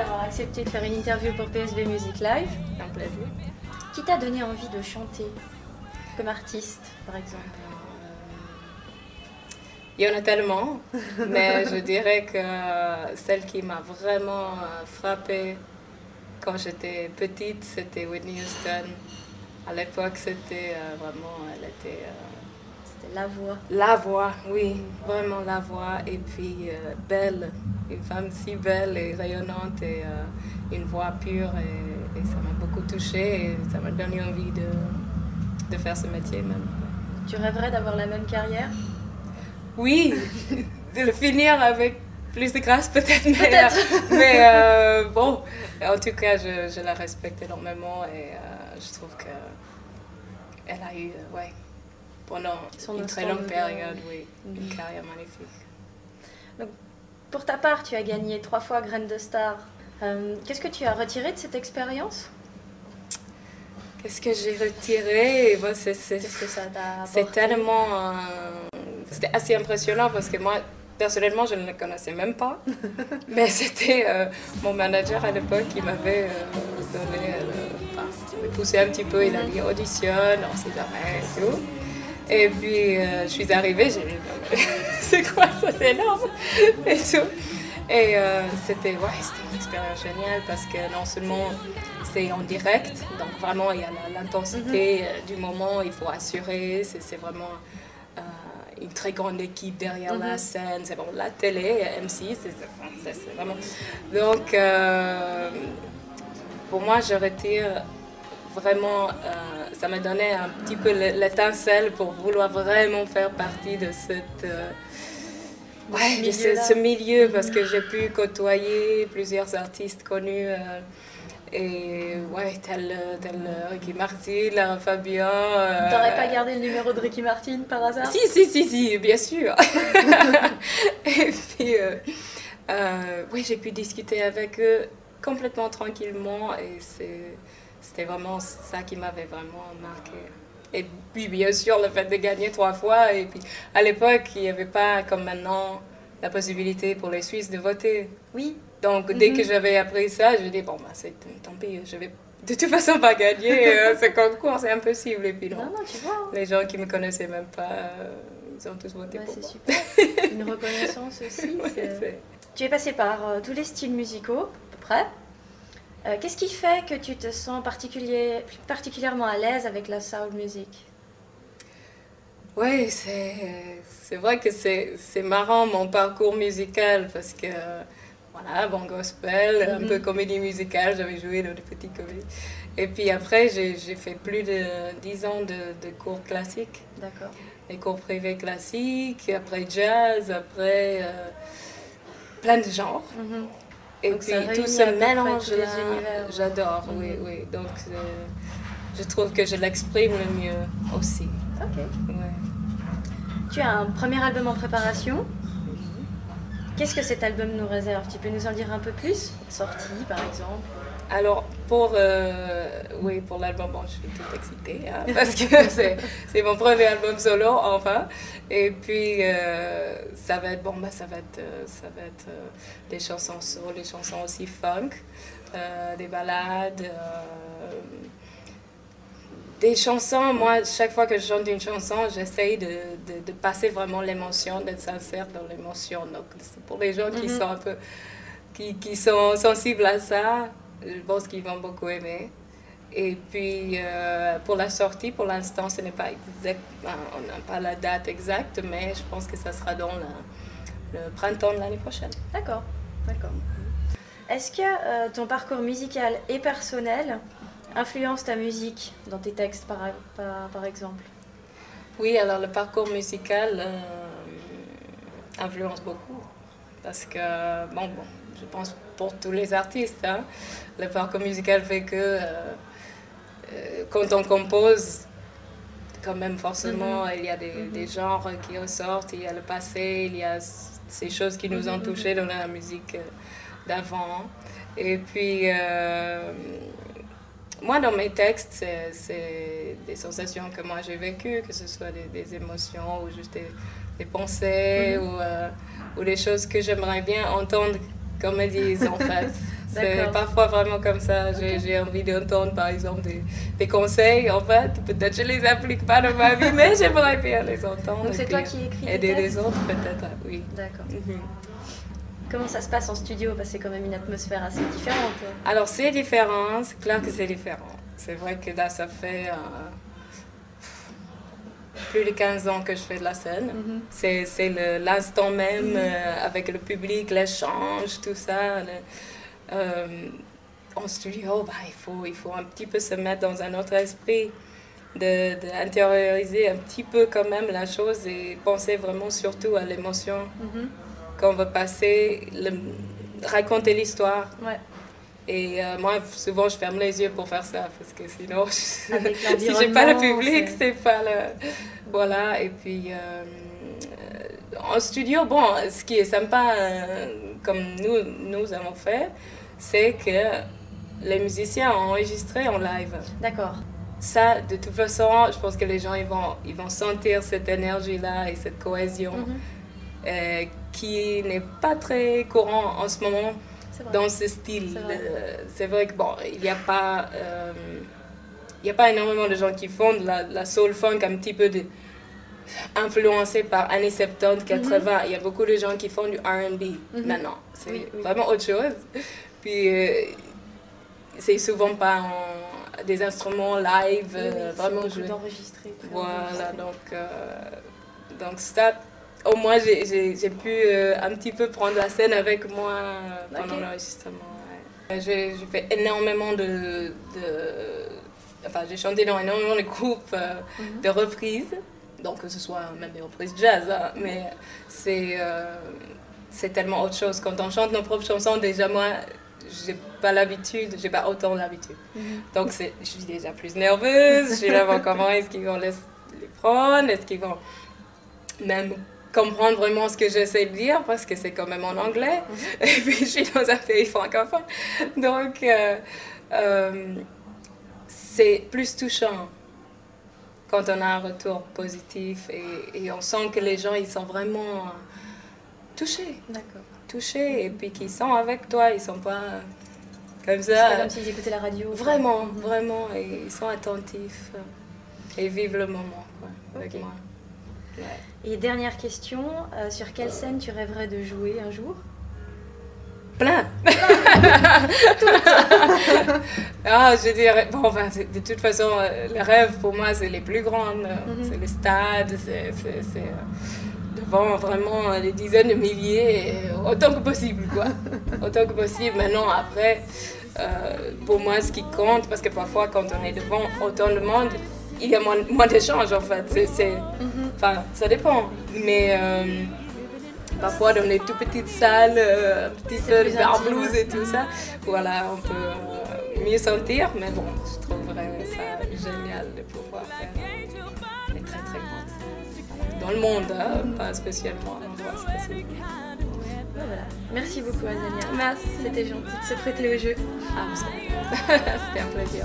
d'avoir accepté de faire une interview pour PSB Music Live. Un plaisir. Qui t'a donné envie de chanter comme artiste, par exemple? Il y en a tellement, mais je dirais que celle qui m'a vraiment frappée quand j'étais petite, c'était Whitney Houston. À l'époque, c'était vraiment, elle était... C'était la voix. La voix, oui, vraiment la voix. Et puis belle, une femme si belle et rayonnante et une voix pure. Et ça m'a beaucoup touchée et ça m'a donné envie de faire ce métier même. Tu rêverais d'avoir la même carrière? Oui, de le finir avec plus de grâce peut-être, mais bon, en tout cas, je la respecte énormément et je trouve qu'elle a eu, ouais, pendant une très longue période, oui, une carrière magnifique. Donc, pour ta part, tu as gagné 3 fois Graine de Star. Qu'est-ce que tu as retiré de cette expérience? Qu'est-ce que j'ai retiré? Bon, Qu'est-ce que ça t'a apporté? c'est tellement... c'était assez impressionnant parce que moi, personnellement, je ne le connaissais même pas. Mais c'était mon manager à l'époque qui m'avait donné... enfin, m'avait poussé un petit peu, il a dit auditionne, on sait jamais et tout. Et puis, je suis arrivée, j'ai dit, c'est quoi ça, c'est énorme et tout. Et c'était une expérience géniale parce que non seulement c'est en direct, donc vraiment il y a l'intensité du moment, il faut assurer, c'est vraiment une très grande équipe derrière la scène, c'est vraiment la télé, M6, c'est vraiment... Donc pour moi je retire vraiment, ça me donnait un petit peu l'étincelle pour vouloir vraiment faire partie de cette... de ce milieu, parce que j'ai pu côtoyer plusieurs artistes connus, et ouais, tel Ricky Martin, Lara Fabian. T'aurais pas gardé le numéro de Ricky Martin par hasard? Si, bien sûr. Et puis, oui, j'ai pu discuter avec eux complètement tranquillement, et c'était vraiment ça qui m'avait vraiment marqué. Et puis, bien sûr, le fait de gagner 3 fois. Et puis, à l'époque, il n'y avait pas, comme maintenant, la possibilité pour les Suisses de voter. Oui. Donc, dès que j'avais appris ça, je dis, bon, bah, tant pis, je vais de toute façon pas gagner ce concours, c'est impossible. Et puis, non, tu vois. Les gens qui ne me connaissaient même pas, ils ont tous voté pour moi. C'est super. Une reconnaissance aussi. Ouais, tu es passé par tous les styles musicaux, à peu près. Qu'est-ce qui fait que tu te sens particulièrement à l'aise avec la soul music? Oui, c'est vrai que c'est marrant mon parcours musical parce que, voilà, bon gospel, un peu comédie musicale, j'avais joué dans des petites comédies. Et puis après, j'ai fait plus de 10 ans de cours classiques. D'accord. Des cours privés classiques, après jazz, après plein de genres. Et donc, puis tout ce mélange-là, j'adore, oui. Donc je trouve que je l'exprime le mieux aussi. Ok. Ouais. Tu as un premier album en préparation. Qu'est-ce que cet album nous réserve? Tu peux nous en dire un peu plus? Sortie, par exemple. Alors, pour l'album, bon, je suis toute excitée, hein, parce que c'est mon premier album solo, enfin. Et puis, ça va être des chansons soul, des chansons aussi funk, des ballades, des chansons. Moi, chaque fois que je chante une chanson, j'essaye de passer vraiment l'émotion, d'être sincère dans l'émotion. Donc, pour les gens qui sont un peu, qui sont sensibles à ça, je pense qu'ils vont beaucoup aimer. Et puis, pour la sortie, pour l'instant, ce n'est pas exact, on n'a pas la date exacte, mais je pense que ça sera dans le printemps de l'année prochaine. D'accord. Est-ce que ton parcours musical et personnel influence ta musique dans tes textes, par exemple? Oui, alors le parcours musical influence beaucoup. Parce que, bon, je pense pour tous les artistes, hein, le parcours musical fait que quand on compose, quand même forcément, il y a des genres qui ressortent, il y a le passé, il y a ces choses qui nous ont touchés dans la musique d'avant. Et puis, moi, dans mes textes, c'est des sensations que moi j'ai vécues, que ce soit des émotions ou juste des pensées ou des choses que j'aimerais bien entendre qu'on me dise, en fait. C'est parfois vraiment comme ça. J'ai envie d'entendre par exemple des conseils. En fait, peut-être je les applique pas dans ma vie, mais j'aimerais bien les entendre. Donc c'est toi qui écris aider les autres peut-être, oui. D'accord. Comment ça se passe en studio? Parce que c'est quand même une atmosphère assez différente. Alors c'est différent, c'est clair que c'est différent. C'est vrai que là ça fait plus de 15 ans que je fais de la scène. C'est l'instant même avec le public, l'échange, tout ça. En studio, il faut un petit peu se mettre dans un autre esprit, d'intérioriser un petit peu quand même la chose et penser vraiment surtout à l'émotion qu'on veut passer, raconter l'histoire. Ouais. Et moi, souvent, je ferme les yeux pour faire ça, parce que sinon, si j'ai pas le public, c'est pas le... Voilà, et puis en studio, bon, ce qui est sympa, comme nous avons fait, c'est que les musiciens ont enregistré en live. D'accord. Ça, de toute façon, je pense que les gens, ils vont sentir cette énergie-là et cette cohésion qui n'est pas très courant en ce moment. Dans ce style. C'est vrai que bon, il n'y a pas énormément de gens qui font de la soul funk un petit peu influencée par années 70, 80. Il y a beaucoup de gens qui font du R&B maintenant. C'est vraiment autre chose. Puis c'est souvent pas des instruments live, vraiment joués. Voilà, donc ça. Au moins, j'ai pu un petit peu prendre la scène avec moi pendant l'enregistrement. Ouais. J'ai fait énormément enfin, j'ai chanté dans énormément de groupes de reprises, donc que ce soit même des reprises jazz, hein, mais c'est tellement autre chose. Quand on chante nos propres chansons, déjà moi, j'ai pas autant l'habitude. Donc je suis déjà plus nerveuse, je suis là, comment est-ce qu'ils vont les prendre, est-ce qu'ils vont même comprendre vraiment ce que j'essaie de dire, parce que c'est quand même en anglais, et puis je suis dans un pays francophone, donc c'est plus touchant quand on a un retour positif, et on sent que les gens, ils sont vraiment touchés. D'accord. Touchés, et puis qu'ils sont avec toi, ils sont pas comme ça. C'est pas comme s'ils écoutaient la radio. Vraiment, vraiment, et ils sont attentifs, et vivent le moment, quoi, avec moi. Ouais. Et dernière question, sur quelle scène tu rêverais de jouer un jour? Plein. Je dirais, bon, enfin, de toute façon, les rêves pour moi, c'est les plus grandes. C'est les stades, c'est devant vraiment des dizaines de milliers, autant que possible, quoi. Autant que possible. Maintenant, après, pour moi, ce qui compte, parce que parfois, quand on est devant autant de monde, il y a moins d'échanges, en fait. Enfin, ça dépend. Mais parfois, dans les tout petites salles, un petit peu de bar blues et tout ça, voilà, on peut mieux sentir. Mais bon, je trouverais ça génial de pouvoir faire des très très grandes salles. Dans le monde, hein, pas spécialement en endroit spécifique. Voilà. Merci beaucoup, Azalia. Merci. C'était gentil de se prêter au jeu. C'était un plaisir.